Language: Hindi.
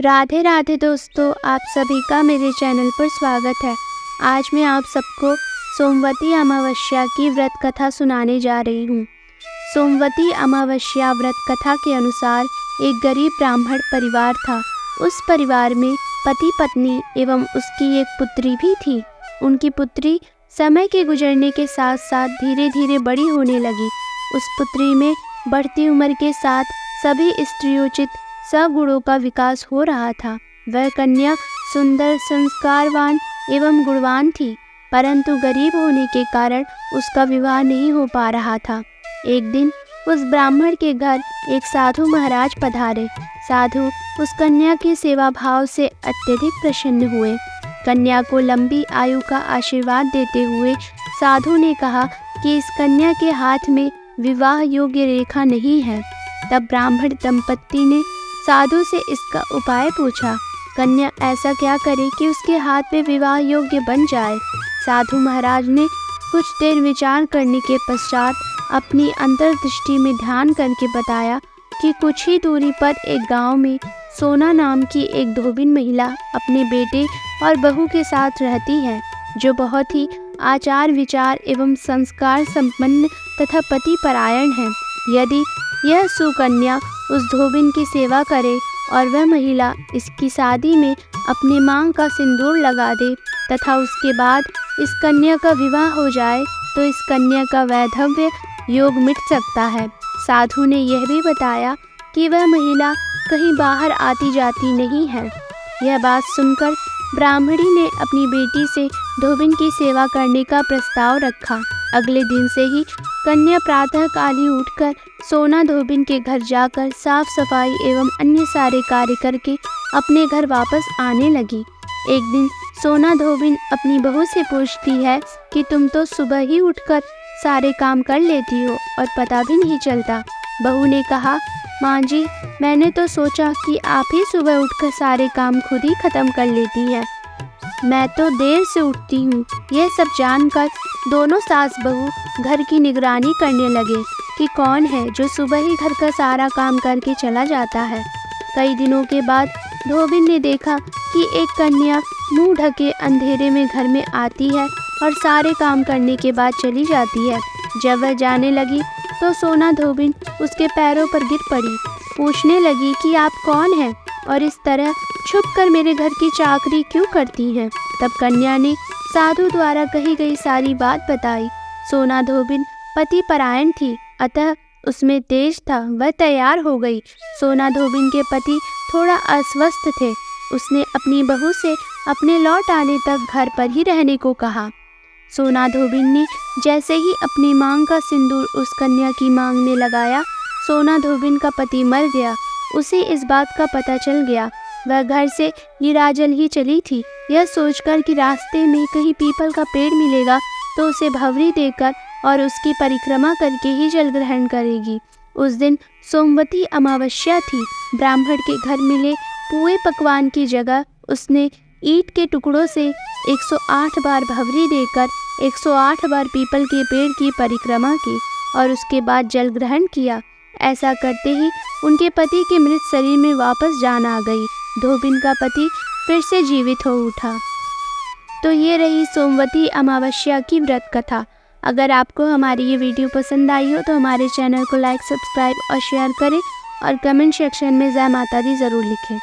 राधे राधे दोस्तों, आप सभी का मेरे चैनल पर स्वागत है। आज मैं आप सबको सोमवती अमावस्या की व्रत कथा सुनाने जा रही हूँ। सोमवती अमावस्या व्रत कथा के अनुसार एक गरीब ब्राह्मण परिवार था। उस परिवार में पति पत्नी एवं उसकी एक पुत्री भी थी। उनकी पुत्री समय के गुजरने के साथ साथ धीरे धीरे बड़ी होने लगी। उस पुत्री में बढ़ती उम्र के साथ सभी स्त्रियोचित सगुणों का विकास हो रहा था। वह कन्या सुंदर, संस्कारवान एवं गुणवान थी, परंतु गरीब होने के कारण उसका विवाह नहीं हो पा रहा था। एक दिन उस ब्राह्मण के घर एक साधु महाराज पधारे। साधु उस कन्या के सेवा भाव से अत्यधिक प्रसन्न हुए। कन्या को लंबी आयु का आशीर्वाद देते हुए साधु ने कहा कि इस कन्या के हाथ में विवाह योग्य रेखा नहीं है। तब ब्राह्मण दंपत्ति ने साधु से इसका उपाय पूछा। कन्या ऐसा क्या करे कि उसके हाथ में विवाह योग्य बन जाए। साधु महाराज ने कुछ देर विचार करने के पश्चात अपनी अंतर्दृष्टि में ध्यान करके बताया कि कुछ ही दूरी पर एक गांव में सोना नाम की एक धोबिन महिला अपने बेटे और बहू के साथ रहती है, जो बहुत ही आचार विचार एवं संस्कार संपन्न तथा पति परायण है। यदि यह सुकन्या उस धोबिन की सेवा करे और वह महिला इसकी शादी में अपने मांग का सिंदूर लगा दे तथा उसके बाद इस कन्या का विवाह हो जाए तो इस कन्या का वैधव्य योग मिट सकता है। साधु ने यह भी बताया कि वह महिला कहीं बाहर आती जाती नहीं है। यह बात सुनकर ब्राह्मणी ने अपनी बेटी से धोबिन की सेवा करने का प्रस्ताव रखा। अगले दिन से ही कन्या प्रातःकाल ही उठकर सोना धोबिन के घर जाकर साफ सफाई एवं अन्य सारे कार्य करके अपने घर वापस आने लगी। एक दिन सोना धोबिन अपनी बहू से पूछती है कि तुम तो सुबह ही उठकर सारे काम कर लेती हो और पता भी नहीं चलता। बहू ने कहा, माँ जी, मैंने तो सोचा कि आप ही सुबह उठकर सारे काम खुद ही खत्म कर लेती हैं। मैं तो देर से उठती हूँ। यह सब जानकर दोनों सास बहू घर की निगरानी करने लगे कि कौन है जो सुबह ही घर का सारा काम करके चला जाता है। कई दिनों के बाद धोबिन ने देखा कि एक कन्या मुंह ढके अंधेरे में घर में आती है और सारे काम करने के बाद चली जाती है। जब वह जाने लगी तो सोना धोबिन उसके पैरों पर गिर पड़ी। पूछने लगी कि आप कौन हैं और इस तरह छुपकर मेरे घर की चाकरी क्यों करती हैं। तब कन्या ने साधु द्वारा कही गई सारी बात बताई। सोना धोबिन पति परायण थी, अतः उसमें तेज था। वह तैयार हो गई। सोना धोबिन के पति थोड़ा अस्वस्थ थे। उसने अपनी बहू से अपने लौट आने तक घर पर ही रहने को कहा। सोना धोबिन ने जैसे ही अपनी मांग का सिंदूर उस कन्या की मांग में लगाया, सोना धोबिन का पति मर गया। उसे इस बात का पता चल गया। वह घर से निराजल ही चली थी, यह सोचकर कि रास्ते में कहीं पीपल का पेड़ मिलेगा तो उसे भंवरी देकर और उसकी परिक्रमा करके ही जल ग्रहण करेगी। उस दिन सोमवती अमावस्या थी। ब्राह्मण के घर मिले पुए पकवान की जगह उसने ईंट के टुकड़ों से 108 बार भंवरी देकर 108 बार पीपल के पेड़ की परिक्रमा की और उसके बाद जल ग्रहण किया। ऐसा करते ही उनके पति के मृत शरीर में वापस जान आ गई। धोबिन का पति फिर से जीवित हो उठा। तो ये रही सोमवती अमावस्या की व्रत कथा। अगर आपको हमारी ये वीडियो पसंद आई हो तो हमारे चैनल को लाइक, सब्सक्राइब और शेयर करें और कमेंट सेक्शन में जय माता दी ज़रूर लिखें।